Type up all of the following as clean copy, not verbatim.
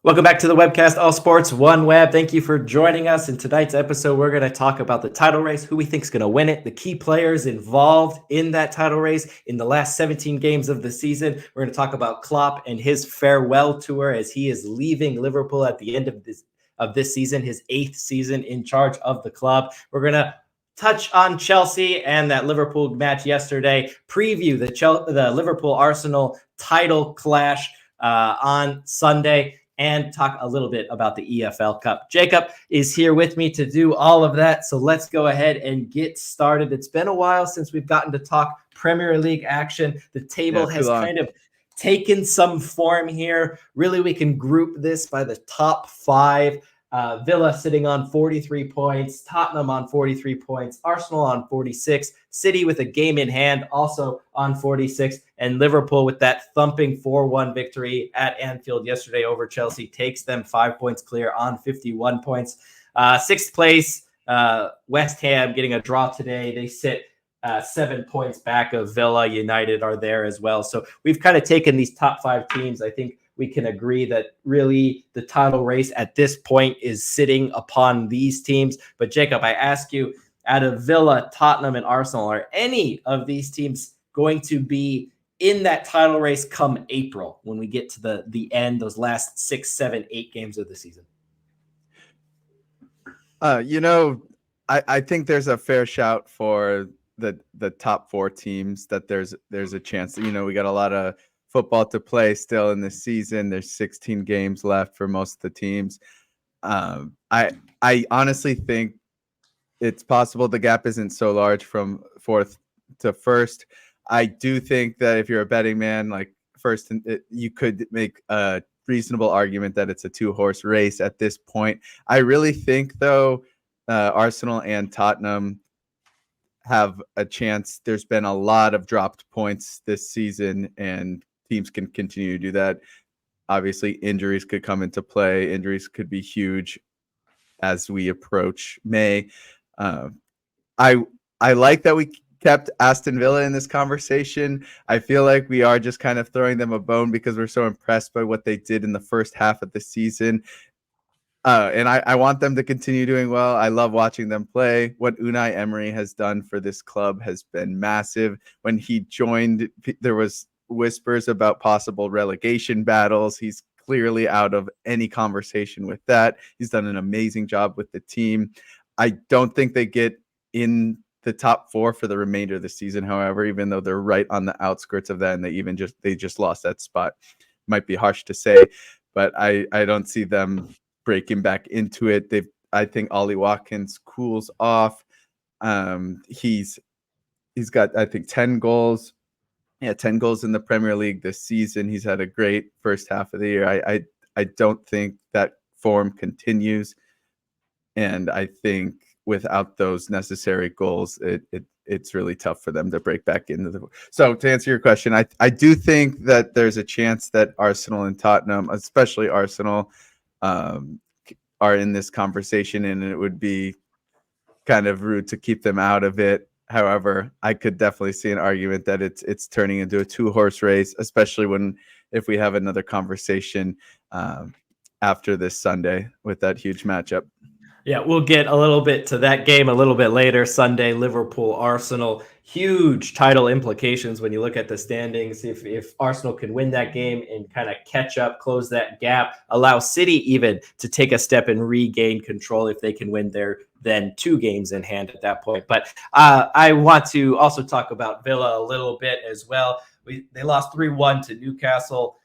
Welcome back to the webcast, All Sports One Web. Thank you for joining us. In tonight's episode, we're going to talk about the title race, who we think is going to win it, the key players involved in that title race in the last 17 games of the season. We're going to talk about Klopp and his farewell tour as he is leaving Liverpool at the end of this season, his 8th season in charge of the club. We're going to touch on Chelsea and that Liverpool match yesterday, preview the Liverpool-Arsenal title clash on Sunday, and talk a little bit about the EFL Cup. Jacob is here with me to do all of that, so let's go ahead and get started. It's been a while since we've gotten to talk Premier League action. The table has kind of taken some form here. Really, we can group this by the top 5. Villa sitting on 43 points, Tottenham on 43 points, Arsenal on 46, City with a game in hand also on 46, and Liverpool with that thumping 4-1 victory at Anfield yesterday over Chelsea takes them 5 points clear on 51 points. 6th place, West Ham getting a draw today. They sit 7 points back of Villa. United are there as well. So we've kind of taken these top 5 teams. I think we can agree that really the title race at this point is sitting upon these teams. But Jacob, I ask you, out of Villa, Tottenham, and Arsenal, are any of these teams going to be in that title race come April when we get to the end, those last 6, 7, 8 games of the season? I think there's a fair shout for the top 4 teams that there's a chance. We got a lot of football to play still in this season. There's 16 games left for most of the teams. I honestly think it's possible the gap isn't so large from 4th to 1st. I do think that if you're a betting man, like first, you could make a reasonable argument that it's a 2-horse race at this point. I really think, though, Arsenal and Tottenham have a chance. There's been a lot of dropped points this season, and teams can continue to do that. Obviously, injuries could come into play. Injuries could be huge as we approach May. I like that we kept Aston Villa in this conversation. I feel like we are just kind of throwing them a bone because we're so impressed by what they did in the first half of the season. And I want them to continue doing well. I love watching them play. What Unai Emery has done for this club has been massive. When he joined, there was whispers about possible relegation battles. He's clearly out of any conversation with that. He's done an amazing job with the team. I don't think they get in the top 4 for the remainder of the season, however, even though they're right on the outskirts of that, and they just lost that spot. Might be harsh to say, but I don't see them breaking back into it. I think Ollie Watkins cools off. He's got, I think, 10 goals. Yeah, 10 goals in the Premier League this season. He's had a great first half of the year. I don't think that form continues, and I think without those necessary goals, it's really tough for them to break back into the. So to answer your question, I do think that there's a chance that Arsenal and Tottenham, especially Arsenal, are in this conversation, and it would be kind of rude to keep them out of it. However, I could definitely see an argument that it's turning into a 2-horse race, especially if we have another conversation after this Sunday with that huge matchup. Yeah, we'll get a little bit to that game a little bit later. Sunday, Liverpool, Arsenal. Huge title implications when you look at the standings. If Arsenal can win that game and kind of catch up, close that gap, allow City even to take a step and regain control if they can win their then 2 games in hand at that point. But I want to also talk about Villa a little bit as well. They lost 3-1 to Newcastle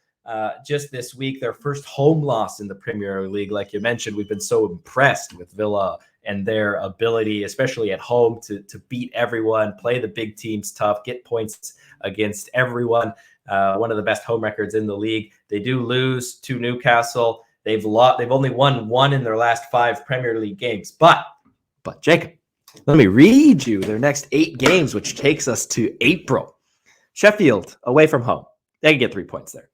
just this week, their first home loss in the Premier League. Like you mentioned, we've been so impressed with Villa and their ability, especially at home, to beat everyone, play the big teams tough, get points against everyone. One of the best home records in the league. They do lose to Newcastle. They've only won 1 in their last 5 Premier League games. But Jacob, let me read you their next 8 games, which takes us to April. Sheffield away from home. They can get 3 points there.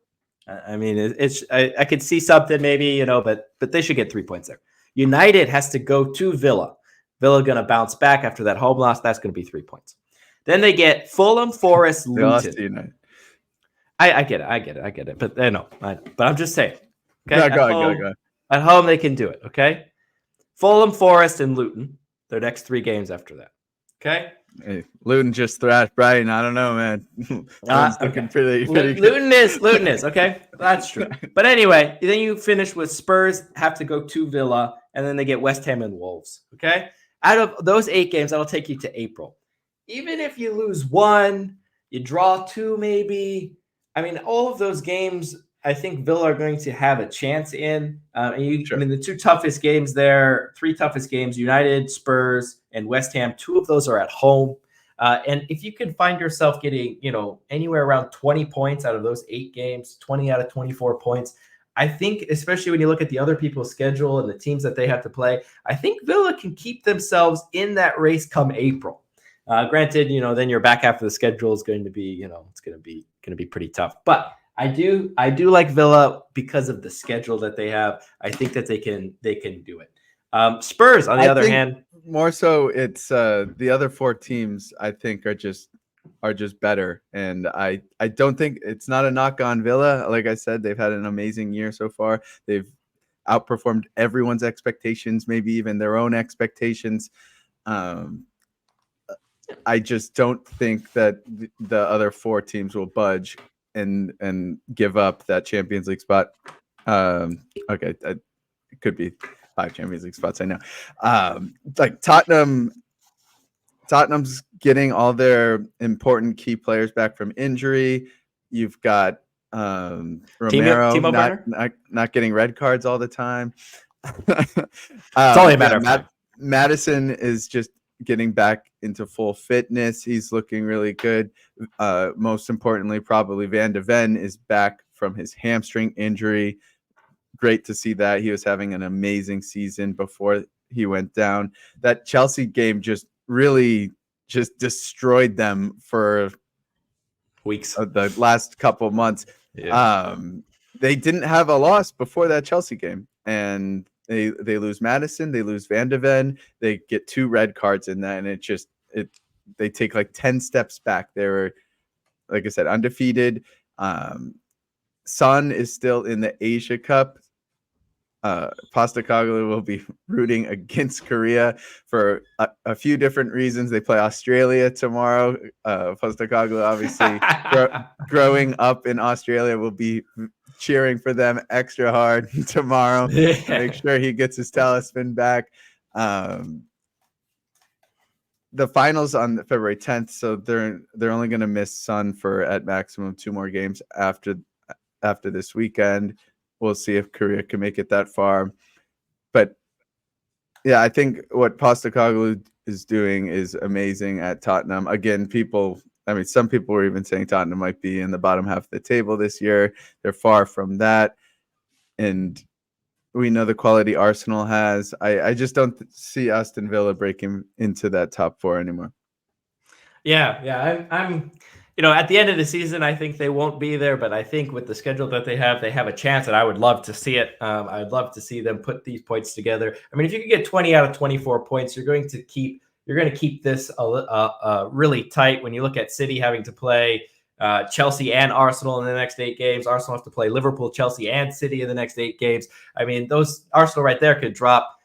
I mean, I could see something maybe, but they should get 3 points there. United has to go to Villa. Villa going to bounce back after that home loss. That's going to be 3 points. Then they get Fulham, Forest, Luton. I get it. But I know. But I'm just saying, Okay, Go ahead. At home they can do it. Okay, Fulham, Forest, and Luton. Their next 3 games after that. Okay. Hey, Luton just thrashed Brighton. I don't know, man. Luton's looking pretty good. Luton is okay. That's true. But anyway, then you finish with Spurs have to go to Villa, and then they get West Ham and Wolves. Okay, out of those 8 games, that'll take you to April. Even if you lose 1, you draw 2, maybe. I mean, all of those games, I think Villa are going to have a chance in. I mean, the 2 toughest games there, 3 toughest games: United, Spurs, and West Ham. 2 of those are at home. And if you can find yourself getting, anywhere around 20 points out of those 8 games, 20 out of 24 points, I think, especially when you look at the other people's schedule and the teams that they have to play, I think Villa can keep themselves in that race come April. Granted, then your back half of the schedule is going to be, it's going to be pretty tough. But I do like Villa because of the schedule that they have. I think that they can do it. Spurs, on the other hand, more so it's the other 4 teams I think are just better, and I don't think it's not a knock on Villa. Like I said, they've had an amazing year so far. They've outperformed everyone's expectations, maybe even their own expectations. I just don't think that the other 4 teams will budge and give up that Champions League spot. Okay, it could be 5 Champions League spots. I know. Like Tottenham's getting all their important key players back from injury. You've got Romero not getting red cards all the time. It's only a matter of time. Madison is just getting back into full fitness. He's looking really good. Most importantly, probably Van de Ven is back from his hamstring injury. Great to see that. He was having an amazing season before he went down. That Chelsea game just really just destroyed them for weeks. The last couple of months. Yeah. They didn't have a loss before that Chelsea game, and they lose Madison, they lose Van de Ven, they get 2 red cards in that, and they take like 10 steps back. They were, like I said, undefeated. Son is still in the Asia Cup. Postecoglou will be rooting against Korea for a few different reasons. They play Australia tomorrow. Postecoglou, obviously, growing up in Australia, will be cheering for them extra hard tomorrow. Make sure he gets his talisman back. The finals on February 10th, so they're only going to miss Son for at maximum 2 more games after this weekend. We'll see if Korea can make it that far. But yeah, I think what Postecoglou is doing is amazing at Tottenham. Again, some people were even saying Tottenham might be in the bottom half of the table this year. They're far from that. And we know the quality Arsenal has. I just don't see Aston Villa breaking into that top 4 anymore. Yeah. I'm at the end of the season, I think they won't be there, but I think with the schedule that they have a chance, and I would love to see it. I'd love to see them put these points together. I mean, if you could get 20 out of 24 points, you're going to keep this really tight. When you look at City having to play Chelsea and Arsenal in the next 8 games, Arsenal has to play Liverpool, Chelsea, and City in the next 8 games. I mean, those Arsenal right there could drop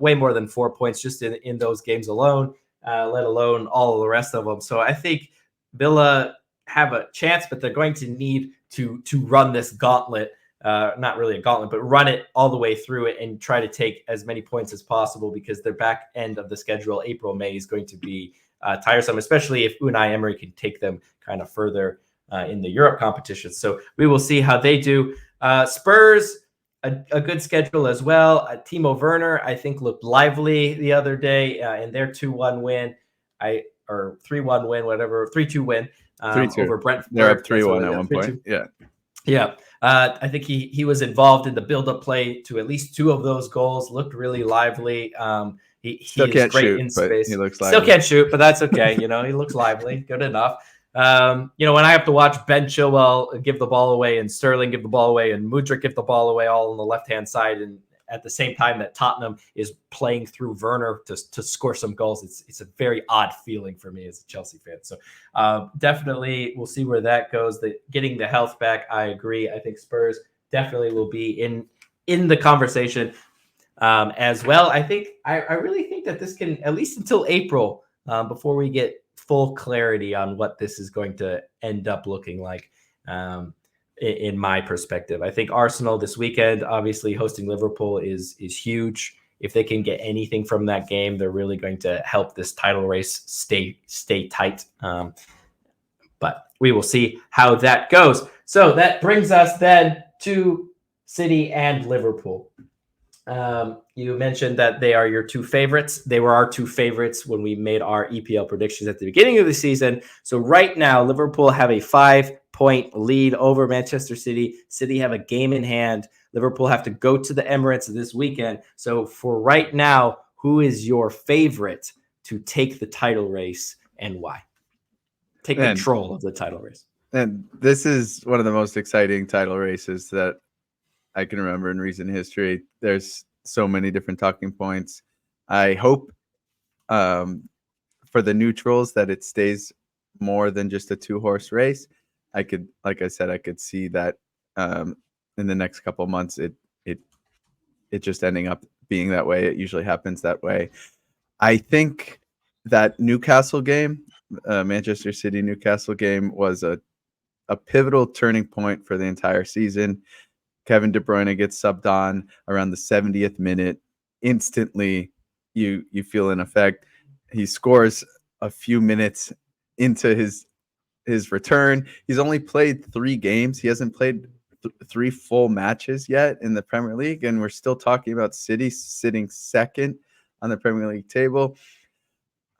way more than 4 points just in those games alone, let alone all of the rest of them. So I think Villa have a chance, but they're going to need to run this gauntlet, not really a gauntlet, but run it all the way through it and try to take as many points as possible, because their back end of the schedule, April, May, is going to be tiresome, especially if Unai Emery can take them kind of further in the Europe competition. So we will see how they do. Spurs, a good schedule as well. Timo Werner, I think, looked lively the other day in their 2-1 win. Or 3-1 win, whatever, 3-2 win over Brentford. They're up 3-1 at one point. Yeah. I think he was involved in the build-up play to at least 2 of those goals. Looked really lively. He still is can't great shoot, in space. He looks lively. Still can't shoot, but that's okay. He looks lively. Good enough. When I have to watch Ben Chilwell give the ball away and Sterling give the ball away and Mudryk give the ball away all on the left-hand side, and at the same time that Tottenham is playing through Werner to score some goals, it's a very odd feeling for me as a Chelsea fan. So definitely we'll see where that goes. Getting the health back, I agree. I think Spurs definitely will be in the conversation as well. I really think that this can, at least until April, before we get full clarity on what this is going to end up looking like. In my perspective, I think Arsenal this weekend, obviously hosting Liverpool, is huge. If they can get anything from that game, they're really going to help this title race stay tight. But we will see how that goes. So that brings us then to City and Liverpool. You mentioned that they are your two favorites. They were our two favorites when we made our EPL predictions at the beginning of the season. So right now, Liverpool have a 5-point lead over Manchester City. City have a game in hand. Liverpool have to go to the Emirates this weekend. So for right now, who is your favorite to take the title race and why? Take control of the title race. And this is one of the most exciting title races that I can remember in recent history. There's so many different talking points. I hope for the neutrals that it stays more than just a 2-horse race. Like I said, I could see that in the next couple of months, it just ending up being that way. It usually happens that way. I think that Newcastle game, Manchester City Newcastle game, was a pivotal turning point for the entire season. Kevin De Bruyne gets subbed on around the 70th minute. Instantly, you feel an effect. He scores a few minutes into his return. He's only played 3 games. He hasn't played 3 full matches yet in the Premier League, and we're still talking about City sitting second on the Premier League table.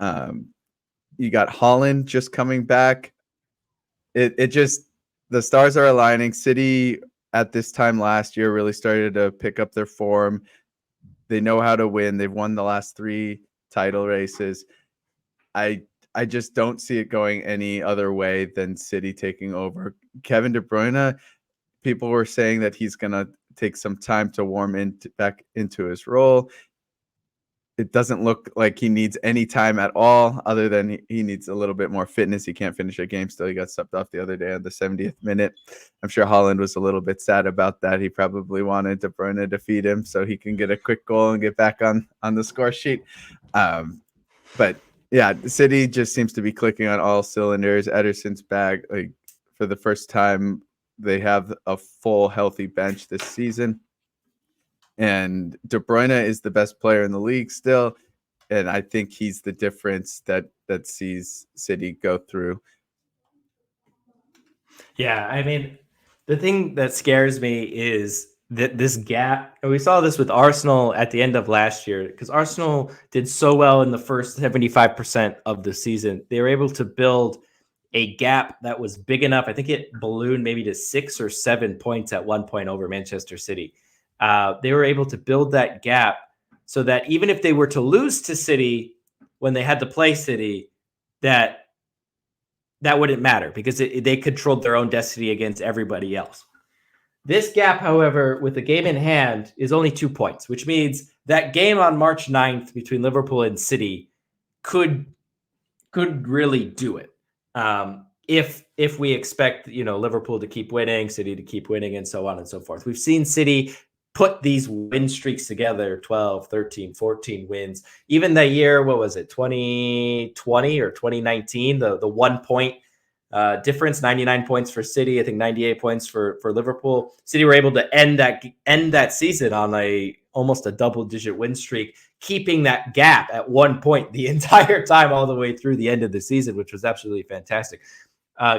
You got Haaland just coming back. It just, the stars are aligning. City at this time last year really started to pick up their form. They know how to win. They've won the last 3 title races. I just don't see it going any other way than City taking over. Kevin De Bruyne, people were saying that he's going to take some time to warm back into his role. It doesn't look like he needs any time at all, other than he needs a little bit more fitness. He can't finish a game still. He got subbed off the other day at the 70th minute. I'm sure Haaland was a little bit sad about that. He probably wanted De Bruyne to defeat him so he can get a quick goal and get back on the score sheet. But yeah, the City just seems to be clicking on all cylinders. Ederson's back. Like, for the first time, they have a full healthy bench this season. And De Bruyne is the best player in the league still. And I think he's the difference that sees City go through. Yeah, I mean, the thing that scares me is that this gap, and we saw this with Arsenal at the end of last year, because Arsenal did so well in the first 75% of the season. They were able to build a gap that was big enough. I think it ballooned maybe to 6 or 7 points at one point over Manchester City. They were able to build that gap so that even if they were to lose to City when they had to play City, that wouldn't matter because they controlled their own destiny against everybody else. This gap, however, with the game in hand, is only 2 points, which means that game on March 9th between Liverpool and City could really do it. If we expect, Liverpool to keep winning, City to keep winning, and so on and so forth. We've seen City put these win streaks together, 12, 13, 14 wins. Even that year, what was it, 2020 or 2019, the 1 point difference, 99 points for City, I think 98 points for Liverpool. City were able to end that season on almost a double-digit win streak, keeping that gap at 1 point the entire time all the way through the end of the season, which was absolutely fantastic.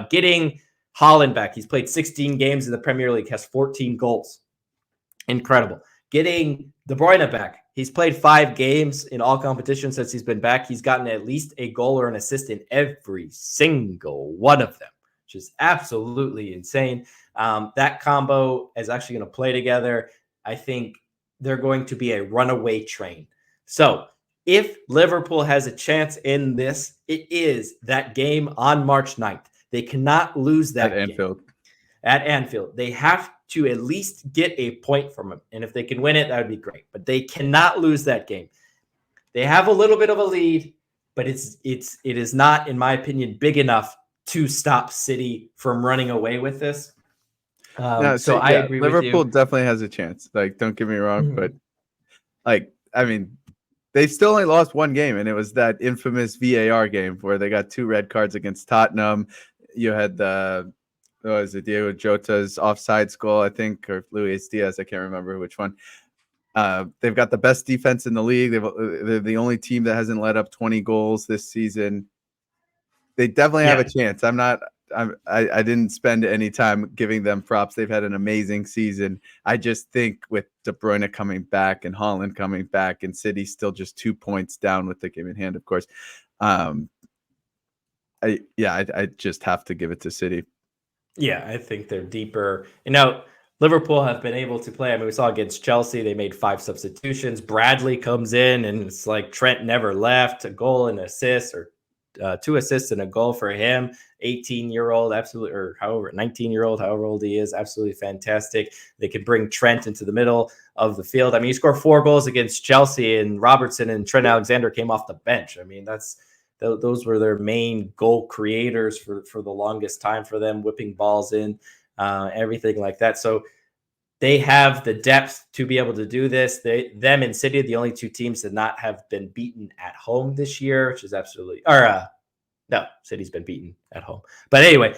Getting Haaland back, he's played 16 games in the Premier League, has 14 goals. Incredible. Getting De Bruyne back, he's played 5 games in all competitions since he's been back. He's gotten at least a goal or an assist in every single one of them, which is absolutely insane. That combo is actually going to play together. I think they're going to be a runaway train. So if Liverpool has a chance in this, it is that game on March 9th. They cannot lose that at Anfield. At Anfield. They have to at least get a point from them. And if they can win it, that would be great. But they cannot lose that game. They have a little bit of a lead, but it is not, in my opinion, big enough to stop City from running away with this. No, So see, I yeah, agree with Liverpool you. definitely has a chance. Like, don't get me wrong, but Mhm. like, I mean, they still only lost one game, and it was that infamous VAR game where they got 2 red cards against Tottenham. You had what was it, Diego Jota's offsides goal, I think, or Luis Diaz, I can't remember which one. They've got the best defense in the league. They're the only team that hasn't let up 20 goals this season. They definitely have a Yeah. chance. I didn't spend any time giving them props. They've had an amazing season. I just think with De Bruyne coming back and Holland coming back and City still just 2 points down with the game in hand, of course. Um, I just have to give it to City. Yeah, I think they're deeper. Liverpool have been able to play. I mean, we saw against Chelsea, they made 5 substitutions. Bradley comes in, and it's like Trent never left. A goal and assist, or 2 assists and a goal for him. 18-year-old, absolutely, or however, 19-year-old, however old he is, absolutely fantastic. They could bring Trent into the middle of the field. I mean, he scored 4 goals against Chelsea, and Robertson and Trent Alexander came off the bench. I mean, those were their main goal creators for the longest time for them, whipping balls in, everything like that. So they have the depth to be able to do this. Them and City, the only 2 teams that not have been beaten at home this year, which is absolutely, or no, City's been beaten at home. But anyway,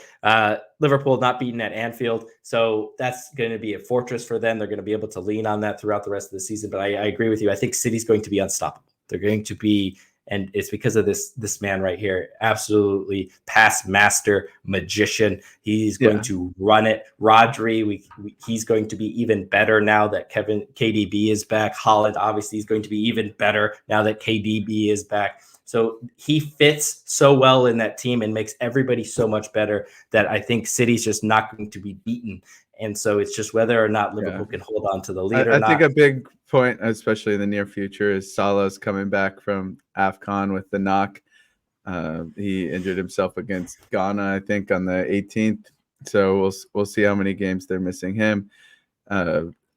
Liverpool not beaten at Anfield. So that's going to be a fortress for them. They're going to be able to lean on that throughout the rest of the season. But I agree with you. I think City's going to be unstoppable. They're going to be, and it's because of this man right here, absolutely past master magician. He's going Yeah. to run it. Rodri, he's going to be even better now that KDB is back. Holland obviously is going to be even better now that KDB is back. So he fits so well in that team and makes everybody so much better that I think City's just not going to be beaten. And so it's just whether or not Yeah. Liverpool can hold on to the lead or I think not. a big point, especially in the near future, is Salah's coming back from AFCON with the knock. He injured himself against Ghana, I think, on the 18th. So we'll see how many games they're missing him.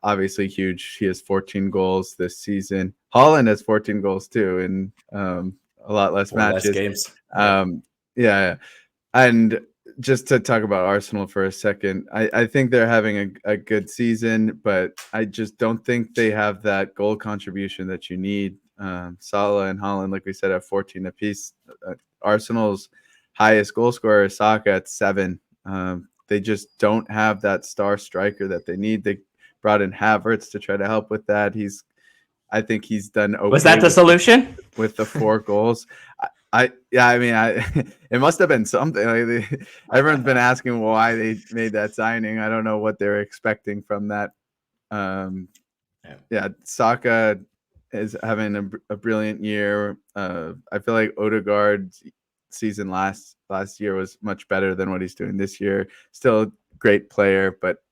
Obviously huge. He has 14 goals this season. Holland has 14 goals too, in a lot less 4 less matches. games. Yeah. Yeah. And just to talk about Arsenal for a second, I think they're having a good season, but I just don't think they have that goal contribution that you need. Salah and Holland, like we said, have 14 apiece. Arsenal's highest goal scorer is Saka at 7. They just don't have that star striker that they need. They brought in Havertz to try to help with that. I think he's done Was okay that the solution? with the 4 goals. It must have been something. Everyone's been asking why they made that signing. I don't know what they were expecting from that. Saka is having a brilliant year. I feel like Odegaard's season last year was much better than what he's doing this year. Still a great player, but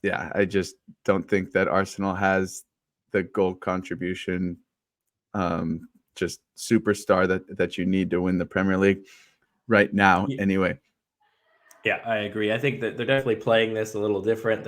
yeah, I just don't think that Arsenal has the goal contribution, just superstar that you need to win the Premier League right now. Anyway. Yeah, I agree. I think that they're definitely playing this a little different.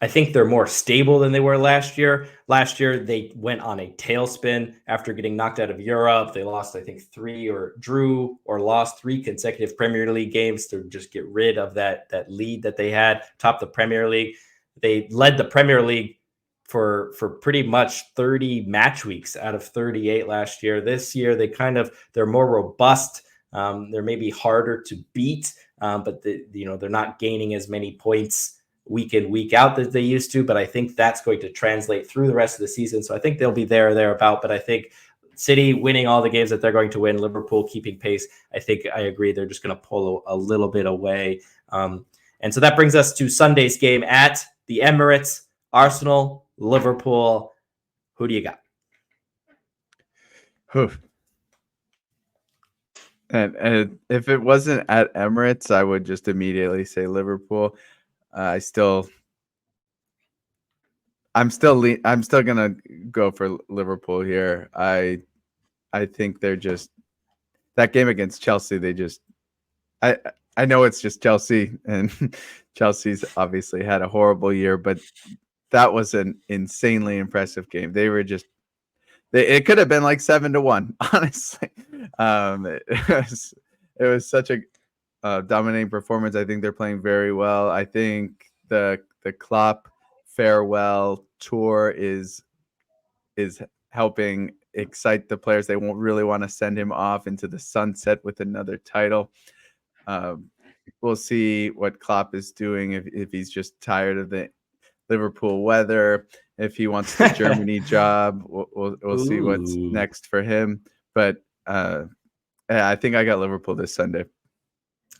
I think they're more stable than they were last year. Last year, they went on a tailspin after getting knocked out of Europe. They lost, I think, drew or lost 3 consecutive Premier League games to just get rid of that lead that they had, top the Premier League. They led the Premier League for pretty much 30 match weeks out of 38 last year. This year, they're more robust. They're maybe harder to beat, but they're not gaining as many points week in, week out that they used to. But I think that's going to translate through the rest of the season. So I think they'll be there or thereabout. But I think City winning all the games that they're going to win, Liverpool keeping pace. I think I agree. They're just going to pull a little bit away. And so that brings us to Sunday's game at the Emirates. Arsenal, Liverpool. Who do you got? And if it wasn't at Emirates, I would just immediately say Liverpool. I'm still gonna go for Liverpool here. I think they're just, that game against Chelsea. I know it's just Chelsea, and Chelsea's obviously had a horrible year, but that was an insanely impressive game. They were just, it could have been like 7-1, honestly. It was such a dominating performance. I think they're playing very well. I think the Klopp Farewell tour is helping excite the players. They won't really want to send him off into the sunset with another title. We'll see what Klopp is doing, if he's just tired of the Liverpool weather, if he wants the Germany job. We'll see what's next for him. But I think I got Liverpool this Sunday.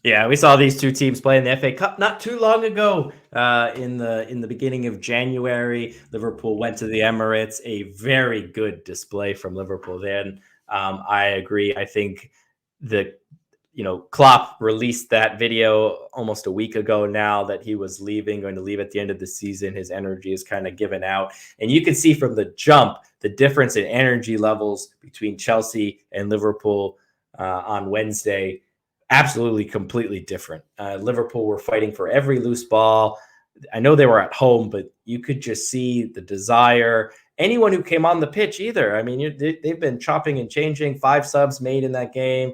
Yeah, we saw these two teams play in the FA Cup not too long ago. In the beginning of January, Liverpool went to the Emirates. A very good display from Liverpool then. I agree. I think Klopp released that video almost a week ago now that he was going to leave at the end of the season. His energy is kind of given out. And you can see from the jump, the difference in energy levels between Chelsea and Liverpool on Wednesday. Absolutely, completely different. Liverpool were fighting for every loose ball. I know they were at home, but you could just see the desire. Anyone who came on the pitch either. I mean, they've been chopping and changing. 5 subs made in that game.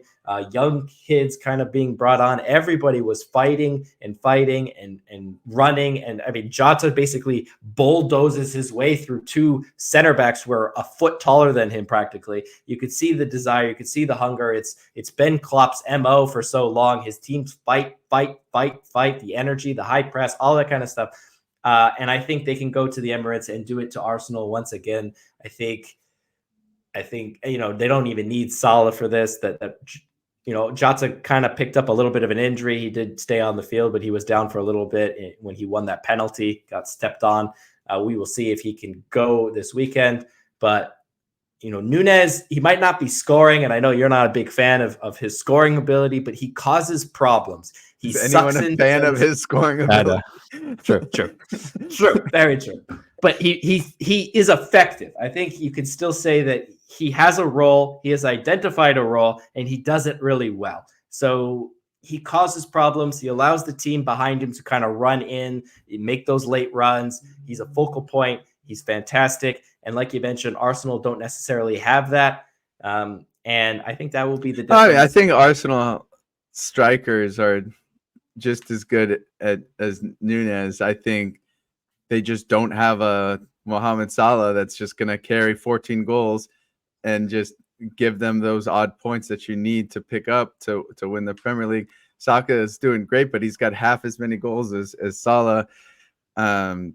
Young kids kind of being brought on. Everybody was fighting and running. And I mean, Jota basically bulldozes his way through 2 center backs who are a foot taller than him practically. You could see the desire. You could see the hunger. It's been Klopp's MO for so long. His teams fight, the energy, the high press, all that kind of stuff. And I think they can go to the Emirates and do it to Arsenal once again. I think they don't even need Salah for this. Jota kind of picked up a little bit of an injury. He did stay on the field, but he was down for a little bit when he won that penalty, got stepped on. We will see if he can go this weekend. But, Nunez, he might not be scoring, and I know you're not a big fan of his scoring ability, but he causes problems. Is anyone a fan of his scoring ability? True. Very true. But he is effective. I think you could still say that he has a role, he has identified a role, and he does it really well. So he causes problems. He allows the team behind him to kind of run in, make those late runs. He's a focal point. He's fantastic. And like you mentioned, Arsenal don't necessarily have that. And I think that will be the difference. I think Arsenal strikers are just as good as Nunez. I think they just don't have a Mohamed Salah that's just going to carry 14 goals and just give them those odd points that you need to pick up to win the Premier League. Saka is doing great, but he's got half as many goals as Salah. I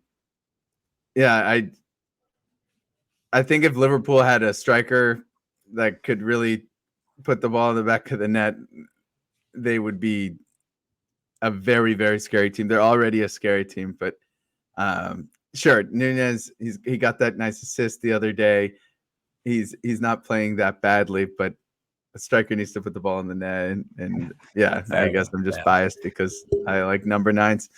think if Liverpool had a striker that could really put the ball in the back of the net, they would be a very, very scary team. They're already a scary team, but sure, Nunez, he got that nice assist the other day. He's not playing that badly, but a striker needs to put the ball in the net. And I guess I'm just biased because I like number 9s.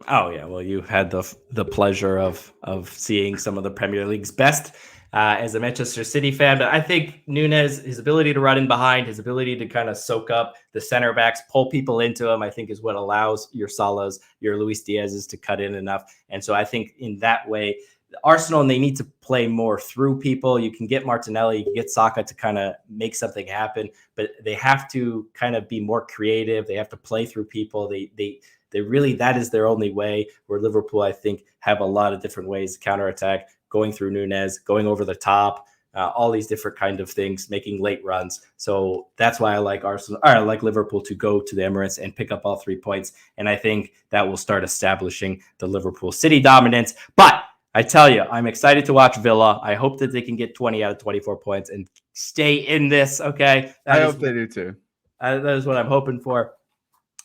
Oh yeah, well, you had the pleasure of seeing some of the Premier League's best as a Manchester City fan. But I think Nunez, his ability to run in behind, his ability to kind of soak up the center backs, pull people into him, I think is what allows your Salahs, your Luis Diaz's to cut in enough. And so I think in that way, Arsenal, and they need to play more through people. You can get Martinelli, you can get Saka to kind of make something happen, but they have to kind of be more creative. They have to play through people. They really, that is their only way, where Liverpool, I think, have a lot of different ways to counterattack, going through Nunez, going over the top, all these different kind of things, making late runs. So that's why I like Liverpool to go to the Emirates and pick up all 3 points. And I think that will start establishing the Liverpool City dominance. But I tell you, I'm excited to watch Villa. I hope that they can get 20 out of 24 points and stay in this. Okay. I hope they do too. That is what I'm hoping for.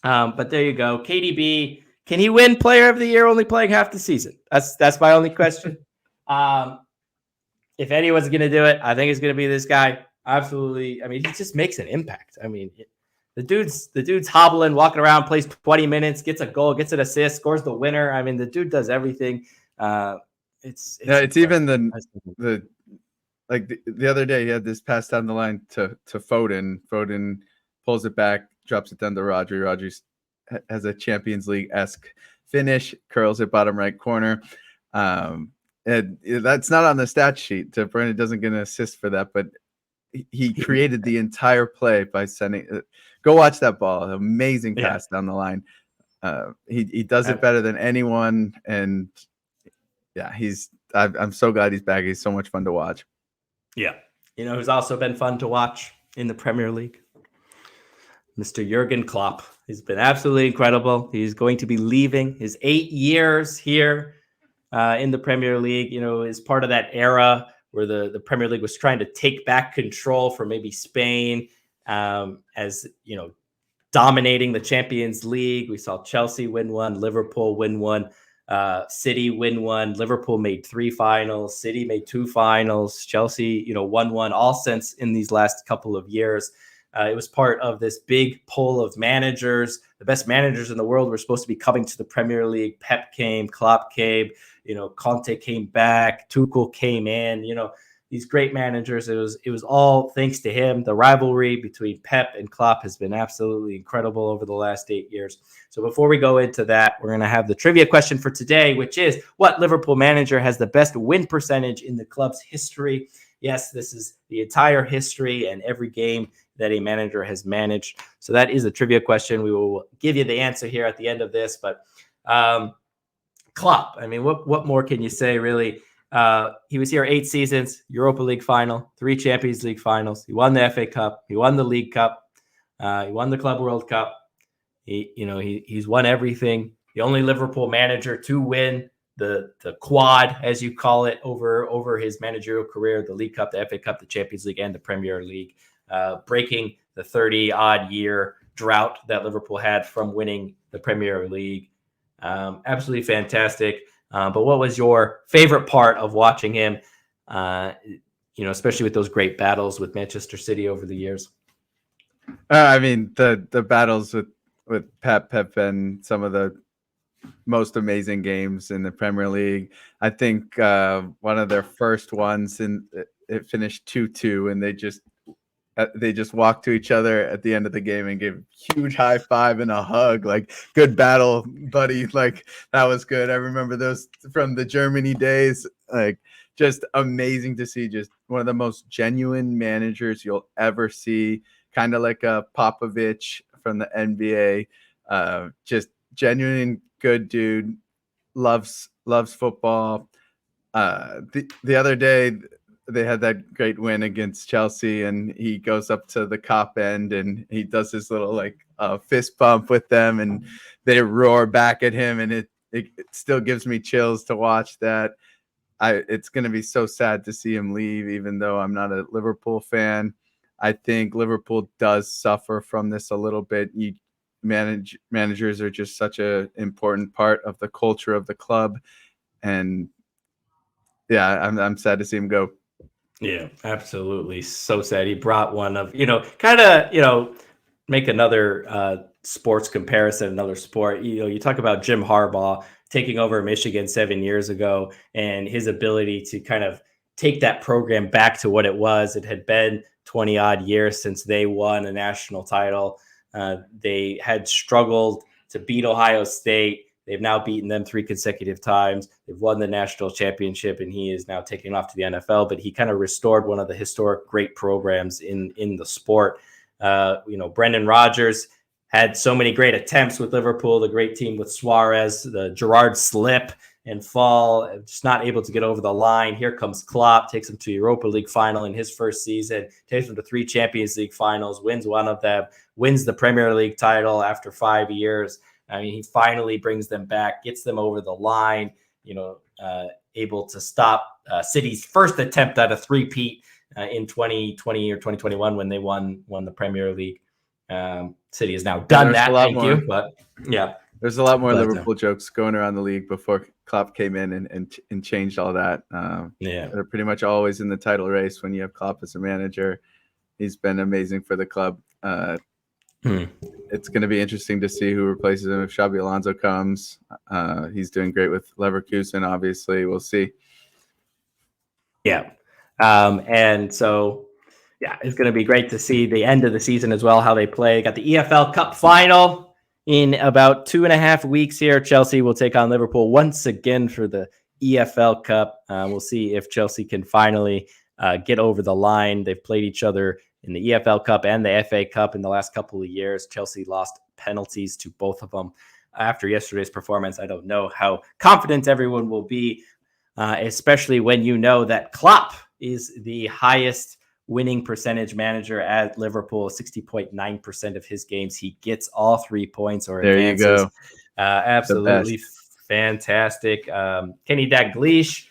But there you go. KDB, can he win Player of the Year only playing half the season? That's my only question. If anyone's going to do it, I think it's going to be this guy. Absolutely. I mean, he just makes an impact. I mean, the dude's hobbling, walking around, plays 20 minutes, gets a goal, gets an assist, scores the winner. I mean, the dude does everything. It's even the other day he had this pass down the line to Foden. Foden pulls it back, drops it down to Rodri. Rodri has a Champions League-esque finish, curls it bottom right corner. And that's not on the stat sheet. Brennan doesn't get an assist for that, but he created the entire play by sending. Go watch that ball. Amazing pass down the line. He does it better than anyone, and yeah, I'm so glad he's back. He's so much fun to watch. Yeah, who's also been fun to watch in the Premier League? Mr. Jurgen Klopp. He's been absolutely incredible. He's going to be leaving his 8 years here in the Premier League. Is part of that era where the Premier League was trying to take back control from maybe Spain, as dominating the Champions League. We saw Chelsea win one, Liverpool win one, City win one. Liverpool made 3 finals, City made 2 finals, Chelsea, won one, all since in these last couple of years. It was part of this big pull of managers. The best managers in the world were supposed to be coming to the Premier League. Pep came, Klopp came, Conte came back, Tuchel came in, these great managers. It was all thanks to him. The rivalry between Pep and Klopp has been absolutely incredible over the last 8 years. So before we go into that, we're going to have the trivia question for today, which is, what Liverpool manager has the best win percentage in the club's history? Yes, this is the entire history and every game that a manager has managed. So that is a trivia question. We will give you the answer here at the end of this. But Klopp, I mean, what more can you say, really? He was here 8 seasons, Europa League final, 3 Champions League finals. He won the FA Cup. He won the League Cup. He won the Club World Cup. He's won everything. The only Liverpool manager to win the quad, as you call it, over his managerial career: the League Cup, the FA Cup, the Champions League, and the Premier League, breaking the 30-odd year drought that Liverpool had from winning the Premier League. Absolutely fantastic. But what was your favorite part of watching him, especially with those great battles with Manchester City over the years? I mean, the battles with Pep and some of the most amazing games in the Premier League. I think one of their first ones, it finished 2-2, and they just walked to each other at the end of the game and gave a huge high five and a hug, like, good battle, buddy. Like, that was good. I remember those from the Germany days. Like, just amazing to see. Just one of the most genuine managers you'll ever see. Kind of like a Popovich from the NBA. Just genuine good dude. Loves football. The other day, they had that great win against Chelsea, and he goes up to the cop end and he does his little fist bump with them, and they roar back at him, and it still gives me chills to watch that. It's going to be so sad to see him leave, even though I'm not a Liverpool fan. I think Liverpool does suffer from this a little bit. Managers are just such an important part of the culture of the club, and yeah, I'm sad to see him go. Yeah, absolutely. So sad. He brought one of, make another sports comparison, another sport. You talk about Jim Harbaugh taking over Michigan 7 years ago, and his ability to kind of take that program back to what it was. It had been 20 odd years since they won a national title. They had struggled to beat Ohio State. They've now beaten them 3 consecutive times. They've won the national championship, and he is now taking off to the NFL. But he kind of restored one of the historic great programs in the sport. Brendan Rodgers had so many great attempts with Liverpool, the great team with Suarez, the Gerrard slip and fall, just not able to get over the line. Here comes Klopp, takes him to Europa League final in his first season, takes him to 3 Champions League finals, wins one of them, wins the Premier League title after 5 years. I mean, he finally brings them back, gets them over the line, able to stop City's first attempt at a three-peat in 2020 or 2021 when they won the Premier League. City has now done that, thank you. But yeah, there's a lot more Liverpool jokes going around the league before Klopp came in and changed all that. They're pretty much always in the title race when you have Klopp as a manager. He's been amazing for the club. It's going to be interesting to see who replaces him if Xabi Alonso comes. He's doing great with Leverkusen, obviously. We'll see. Yeah. And so, it's going to be great to see the end of the season as well, how they play. Got the EFL Cup final in about 2.5 weeks here. Chelsea will take on Liverpool once again for the EFL Cup. We'll see if Chelsea can finally get over the line. They've played each other in the EFL Cup and the FA Cup in the last couple of years. Chelsea lost penalties to both of them. After yesterday's performance, I don't know how confident everyone will be, especially when you know that Klopp is the highest winning percentage manager at Liverpool. 60.9% of his games, he gets all 3 points or There advances. you go. Absolutely fantastic. Kenny Dalglish,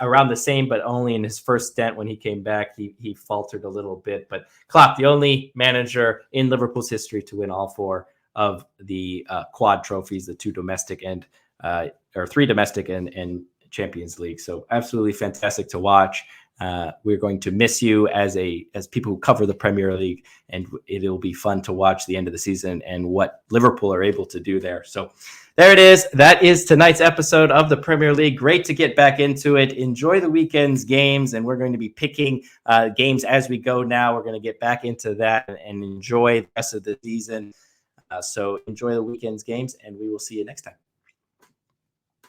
around the same, but only in his first stint when he came back, he faltered a little bit. But Klopp, the only manager in Liverpool's history to win all 4 of the quad trophies, the 2 domestic and or 3 domestic and Champions League. So absolutely fantastic to watch. We're going to miss you as people who cover the Premier League, and it'll be fun to watch the end of the season and what Liverpool are able to do there. So there it is. That is tonight's episode of the Premier League. Great to get back into it. Enjoy the weekend's games, and we're going to be picking games as we go now. We're going to get back into that and enjoy the rest of the season. So enjoy the weekend's games, and we will see you next time.